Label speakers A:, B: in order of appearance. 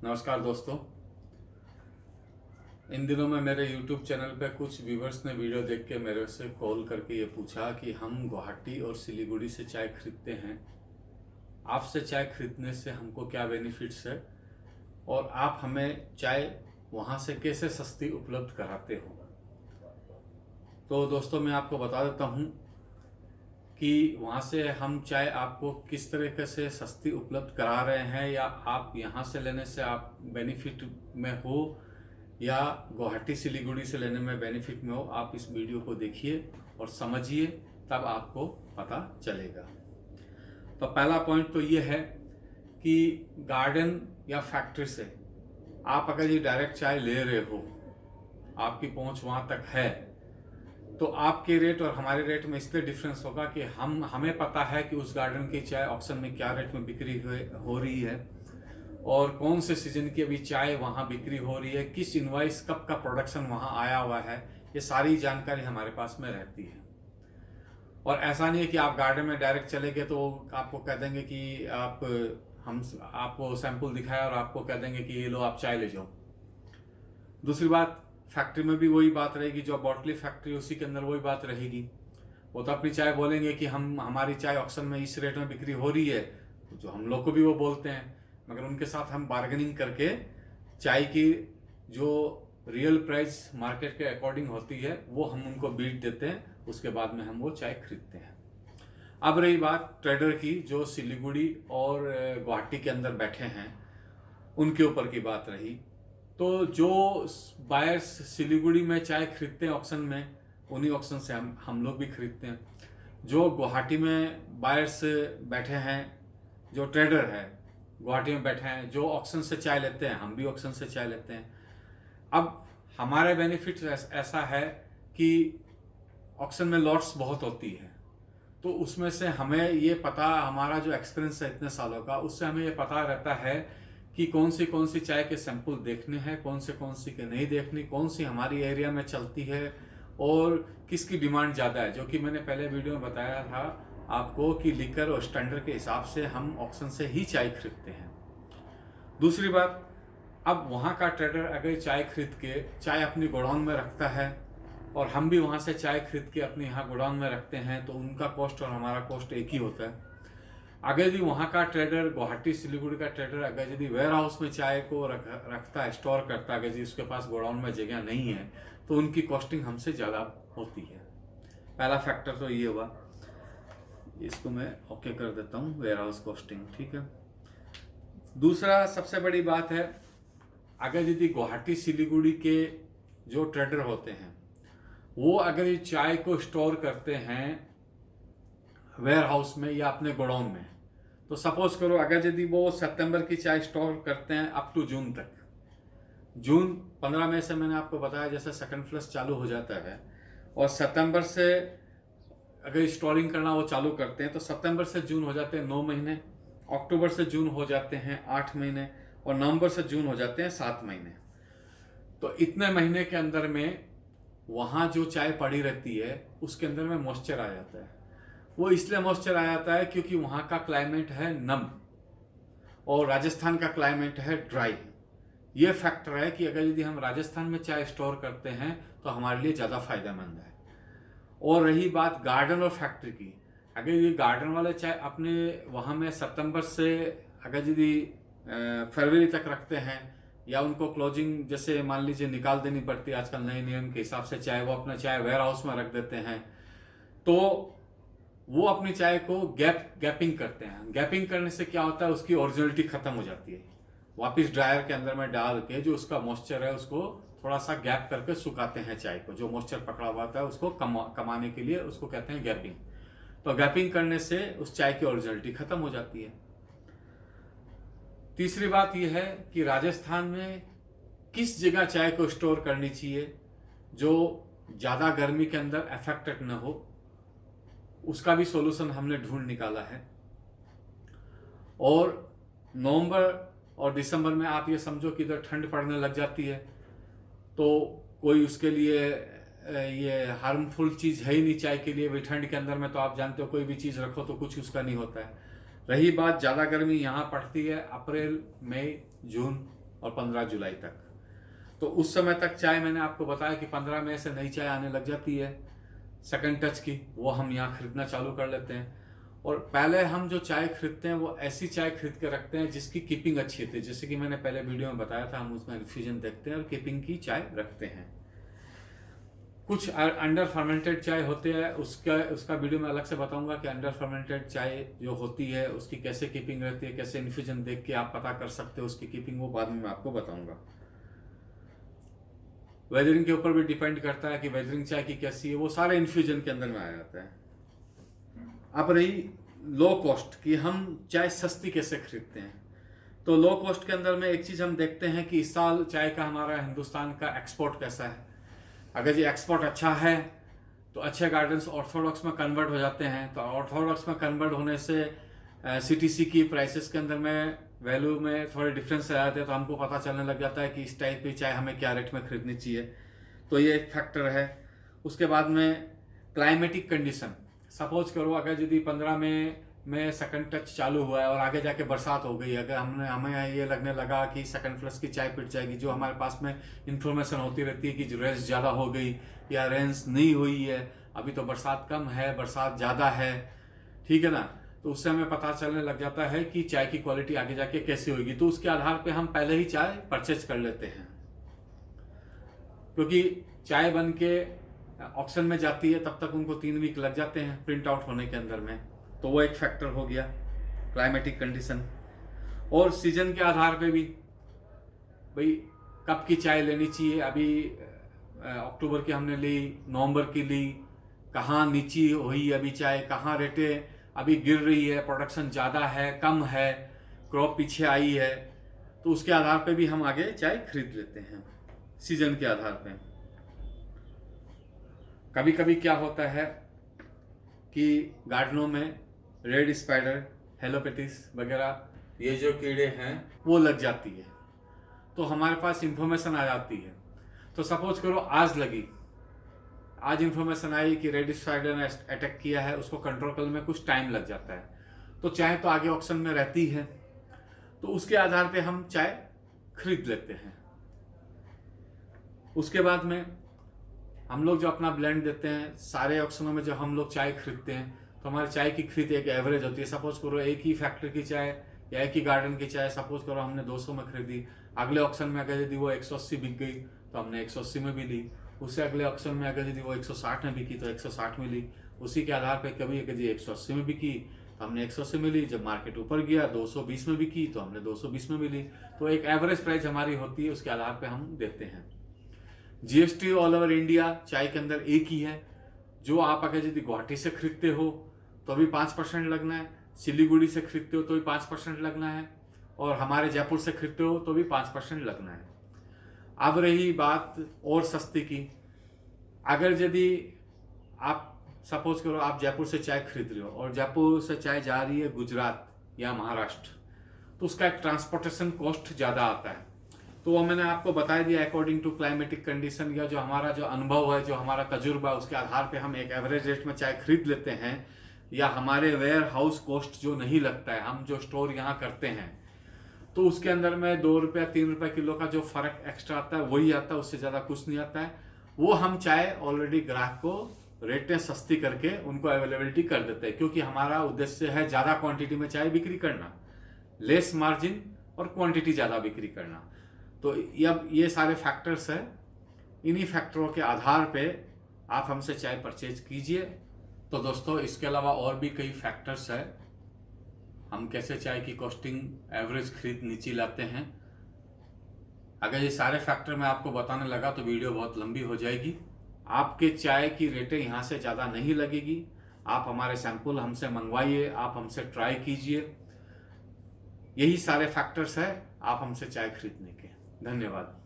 A: नमस्कार दोस्तों। इन दिनों में मेरे YouTube चैनल पे कुछ व्यूवर्स ने वीडियो देख के मेरे से कॉल करके ये पूछा कि हम गुवाहाटी और सिलीगुड़ी से चाय खरीदते हैं, आपसे चाय खरीदने से हमको क्या बेनिफिट्स है और आप हमें चाय वहाँ से कैसे सस्ती उपलब्ध कराते हो। तो दोस्तों मैं आपको बता देता हूँ कि वहाँ से हम चाय आपको किस तरीके से सस्ती उपलब्ध करा रहे हैं, या आप यहाँ से लेने से आप बेनिफिट में हो या गुवाहाटी सिलीगुड़ी से लेने में बेनिफिट में हो। आप इस वीडियो को देखिए और समझिए, तब आपको पता चलेगा। तो पहला पॉइंट तो ये है कि गार्डन या फैक्ट्री से आप अगर ये डायरेक्ट चाय ले रहे हो, आपकी पहुंच वहाँ तक है, तो आपके रेट और हमारे रेट में इसलिए डिफरेंस होगा कि हमें पता है कि उस गार्डन की चाय ऑक्शन में क्या रेट में बिक्री हो रही है और कौन से सीजन की अभी चाय वहाँ बिक्री हो रही है, किस इनवाइस कब का प्रोडक्शन वहाँ आया हुआ है, ये सारी जानकारी हमारे पास में रहती है। और ऐसा नहीं है कि आप गार्डन में डायरेक्ट चले गए तो आपको कह देंगे कि हम आपको सैंपल दिखाया और आपको कह देंगे कि ये लो आप चाय ले जाओ। दूसरी बात, फैक्ट्री में भी वही बात रहेगी, जो बॉटली फैक्ट्री उसी के अंदर वही बात रहेगी। वो तो अपनी चाय बोलेंगे कि हमारी चाय ऑक्शन में इस रेट में बिक्री हो रही है, जो हम लोग को भी वो बोलते हैं, मगर उनके साथ हम बार्गेनिंग करके चाय की जो रियल प्राइस मार्केट के अकॉर्डिंग होती है वो हम उनको बीट देते हैं, उसके बाद में हम वो चाय खरीदते हैं। अब रही बात ट्रेडर की, जो सिलीगुड़ी और गुवाहाटी के अंदर बैठे हैं, उनके ऊपर की बात रही। तो जो बायर्स सिलीगुड़ी में चाय खरीदते हैं ऑक्शन में, उन्हीं ऑक्शन से हम लोग भी खरीदते हैं। जो गुवाहाटी में बायर्स बैठे हैं, जो ट्रेडर है गुवाहाटी में बैठे हैं, जो ऑक्शन से चाय लेते हैं, हम भी ऑक्शन से चाय लेते हैं। अब हमारे बेनिफिट ऐसा है कि ऑक्शन में लॉट्स बहुत होती है, तो उसमें से हमें ये पता, हमारा जो एक्सपीरियंस है इतने सालों का, उससे हमें ये पता रहता है कि कौन सी चाय के सैंपल देखने हैं, कौन सी के नहीं देखनी, कौन सी हमारी एरिया में चलती है और किसकी डिमांड ज़्यादा है। जो कि मैंने पहले वीडियो में बताया था आपको कि लिकर और स्टैंडर्ड के हिसाब से हम ऑक्शन से ही चाय खरीदते हैं। दूसरी बात, अब वहाँ का ट्रेडर अगर चाय खरीद के चाय अपनी गोडाउन में रखता है और हम भी वहाँ से चाय खरीद के अपने यहाँ गोडाउन में रखते हैं, तो उनका कॉस्ट और हमारा कॉस्ट एक ही होता है। अगर यदि वहाँ का ट्रेडर, गुवाहाटी सिलीगुड़ी का ट्रेडर अगर यदि वेयर हाउस में चाय को रखता है, स्टोर करता है, अगर यदि उसके पास गोडाउन में जगह नहीं है, तो उनकी कॉस्टिंग हमसे ज़्यादा होती है। पहला फैक्टर तो ये हुआ, इसको मैं ओके कर देता हूँ, वेयर हाउस कॉस्टिंग, ठीक है। दूसरा सबसे बड़ी बात है, अगर यदि गुवाहाटी सिलीगुड़ी के जो ट्रेडर होते हैं वो अगर ये चाय को स्टोर करते हैं वेयर हाउस में या अपने गोडाउन में, तो सपोज करो अगर यदि वो सितंबर की चाय स्टोर करते हैं अप टू जून तक, जून 15 मई से मैंने आपको बताया जैसे सेकंड फ्लश चालू हो जाता है, और सितंबर से अगर स्टोरिंग करना वो चालू करते हैं तो सितंबर से जून हो जाते हैं 9 महीने, अक्टूबर से जून हो जाते हैं 8 महीने, और नवंबर से जून हो जाते हैं 7 महीने। तो इतने महीने के अंदर में वहाँ जो चाय पड़ी रहती है उसके अंदर में मॉइस्चर आ जाता है। वो इसलिए मॉइस्चर आ जाता है क्योंकि वहाँ का क्लाइमेट है नम और राजस्थान का क्लाइमेट है ड्राई। ये फैक्टर है कि अगर यदि हम राजस्थान में चाय स्टोर करते हैं तो हमारे लिए ज़्यादा फायदेमंद है। और रही बात गार्डन और फैक्ट्री की, अगर ये गार्डन वाले चाय अपने वहाँ में सितंबर से अगर यदि फरवरी तक रखते हैं, या उनको क्लोजिंग जैसे मान लीजिए निकाल देनी पड़ती है आजकल नए नियम के हिसाब से, चाहे वो अपना चाय वेयर हाउस में रख देते हैं, तो वो अपनी चाय को गैपिंग करते हैं। गैपिंग करने से क्या होता है, उसकी ओरिजिनलिटी खत्म हो जाती है। वापस ड्रायर के अंदर में डाल के जो उसका मॉइस्चर है उसको थोड़ा सा गैप करके सुखाते हैं चाय को, जो मॉइस्चर पकड़ा हुआ था उसको कमाने के लिए उसको कहते हैं गैपिंग। तो गैपिंग करने से उस चाय की ओरिजिनलिटी खत्म हो जाती है। तीसरी बात यह है कि राजस्थान में किस जगह चाय को स्टोर करनी चाहिए जो ज़्यादा गर्मी के अंदर अफेक्टेड न हो, उसका भी सॉल्यूशन हमने ढूंढ निकाला है। और नवंबर और दिसंबर में आप ये समझो कि इधर ठंड पड़ने लग जाती है, तो कोई उसके लिए ये हार्मफुल चीज़ है ही नहीं चाय के लिए। भाई ठंड के अंदर में तो आप जानते हो कोई भी चीज़ रखो तो कुछ उसका नहीं होता है। रही बात ज़्यादा गर्मी यहाँ पड़ती है अप्रैल मई जून और 15 जुलाई तक। तो उस समय तक चाय मैंने आपको बताया कि 15 मई से नई चाय आने लग जाती है सेकंड टच की, वो हम यहाँ खरीदना चालू कर लेते हैं। और पहले हम जो चाय खरीदते हैं वो ऐसी चाय खरीद के रखते हैं जिसकी कीपिंग अच्छी होती है। जैसे कि मैंने पहले वीडियो में बताया था, हम उसमें इन्फ्यूजन देखते हैं और कीपिंग की चाय रखते हैं। कुछ अंडर फर्मेंटेड चाय होते हैं, उसका वीडियो में अलग से बताऊंगा कि अंडर फर्मेंटेड चाय जो होती है उसकी कैसे कीपिंग रहती है, कैसे इन्फ्यूजन देख के आप पता कर सकते हो उसकी कीपिंग, वो बाद में मैं आपको बताऊंगा। वेदरिंग के ऊपर भी डिपेंड करता है कि वेदरिंग चाय की कैसी है, वो सारे इन्फ्यूजन के अंदर में आ जाता है। अब रही लो कॉस्ट की हम चाय सस्ती कैसे खरीदते हैं, तो लो कॉस्ट के अंदर में एक चीज हम देखते हैं कि इस साल चाय का हमारा हिंदुस्तान का एक्सपोर्ट कैसा है। अगर ये एक्सपोर्ट अच्छा है तो अच्छे गार्डन्स ऑर्थोडॉक्स में कन्वर्ट हो जाते हैं। तो ऑर्थोडॉक्स में कन्वर्ट होने से सीटीसी की प्राइसेस के अंदर में वैल्यू में थोड़े डिफरेंस आ जाते हैं, तो हमको पता चलने लग जाता है कि इस टाइप की चाय हमें क्या रेट में खरीदनी चाहिए। तो ये एक फैक्टर है। उसके बाद में क्लाइमेटिक कंडीशन, सपोज करो अगर यदि 15 में सेकंड टच चालू हुआ है और आगे जाके बरसात हो गई, अगर हमें ये लगने लगा कि सेकंड फ्लश की चाय पिट जाएगी, जो हमारे पास में इंफॉर्मेशन होती रहती है कि रेंस ज़्यादा हो गई या रेंस नहीं हुई है, अभी तो बरसात कम है, बरसात ज़्यादा है, ठीक है ना, तो उससे हमें पता चलने लग जाता है कि चाय की क्वालिटी आगे जाके कैसी होगी। तो उसके आधार पे हम पहले ही चाय परचेज कर लेते हैं, क्योंकि चाय बन के ऑक्शन में जाती है तब तक उनको 3 वीक लग जाते हैं प्रिंट आउट होने के अंदर में। तो वो एक फैक्टर हो गया क्लाइमेटिक कंडीशन। और सीजन के आधार पे भी भाई कब की चाय लेनी चाहिए। अभी अक्टूबर की हमने ली, नवंबर की ली, कहाँ नीची हुई अभी चाय, कहाँ रेटें अभी गिर रही है, प्रोडक्शन ज़्यादा है कम है, क्रॉप पीछे आई है, तो उसके आधार पे भी हम आगे चाय खरीद लेते हैं सीजन के आधार पे। कभी कभी क्या होता है कि गार्डनों में रेड स्पाइडर, हेलोपेटिस वगैरह ये जो कीड़े हैं वो लग जाती है, तो हमारे पास इंफॉर्मेशन आ जाती है। तो सपोज करो आज लगी, आज इंफॉर्मेशन आई कि रेड स्पाइडर ने अटैक किया है, उसको कंट्रोल करने में कुछ टाइम लग जाता है, तो चाय तो आगे ऑक्शन में रहती है, तो उसके आधार पे हम चाय खरीद लेते हैं। उसके बाद में हम लोग जो अपना ब्लेंड देते हैं, सारे ऑक्शनों में जो हम लोग चाय खरीदते हैं, तो हमारी चाय की खरीद एक एवरेज होती है। सपोज करो एक ही फैक्ट्री की चाय या एक ही गार्डन की चाय सपोज करो हमने 200 में खरीदी, अगले ऑक्शन में अगर यदि वो 180 बिक गई तो हमने 180 में भी ली, उससे अगले ऑक्शन में अगर यदि वो 160 में बिकी तो 160 में ली, उसी के आधार पर कभी अगर 180 में बिकी तो हमने 180 में ली, जब मार्केट ऊपर गया 220 में बिकी तो हमने 220 में भी ली। तो एक एवरेज प्राइस हमारी होती है, उसके आधार पर हम देते हैं। जीएसटी ऑल ओवर इंडिया चाय के अंदर एक ही है। जो आप अगर यदि गुवाहाटी से खरीदते हो तो भी 5% लगना है, सिलीगुड़ी से खरीदते हो तो भी 5% लगना है, और हमारे जयपुर से खरीदते हो तो भी 5% लगना है। अब रही बात और सस्ती की, अगर यदि आप सपोज करो आप जयपुर से चाय खरीद रहे हो और जयपुर से चाय जा रही है गुजरात या महाराष्ट्र, तो उसका एक ट्रांसपोर्टेशन कॉस्ट ज़्यादा आता है। तो वो मैंने आपको बता दिया अकॉर्डिंग टू क्लाइमेटिक कंडीशन या जो हमारा जो अनुभव है, जो हमारा तजुर्बा, उसके आधार पे हम एक एवरेज रेट में चाय खरीद लेते हैं। या हमारे वेयर हाउस कॉस्ट जो नहीं लगता है, हम जो स्टोर यहाँ करते हैं, तो उसके अंदर में 2 रुपया 3 रुपये किलो का जो फर्क एक्स्ट्रा आता है वही आता है, उससे ज़्यादा कुछ नहीं आता है। वो हम चाय ऑलरेडी ग्राहक को रेटें सस्ती करके उनको अवेलेबिलिटी कर देते हैं, क्योंकि हमारा उद्देश्य है ज़्यादा क्वांटिटी में चाय बिक्री करना, लेस मार्जिन और क्वांटिटी ज़्यादा बिक्री करना। तो अब ये सारे फैक्टर्स हैं, इन्हीं फैक्टरों के आधार पे आप हमसे चाय परचेज कीजिए। तो दोस्तों इसके अलावा और भी कई फैक्टर्स हैं, हम कैसे चाय की कॉस्टिंग एवरेज खरीद नीचे लाते हैं। अगर ये सारे फैक्टर मैं आपको बताने लगा तो वीडियो बहुत लंबी हो जाएगी। आपके चाय की रेटें यहाँ से ज़्यादा नहीं लगेगी। आप हमारे सैंपल हमसे मंगवाइए, आप हमसे ट्राई कीजिए। यही सारे फैक्टर्स हैं आप हमसे चाय खरीदने के। धन्यवाद।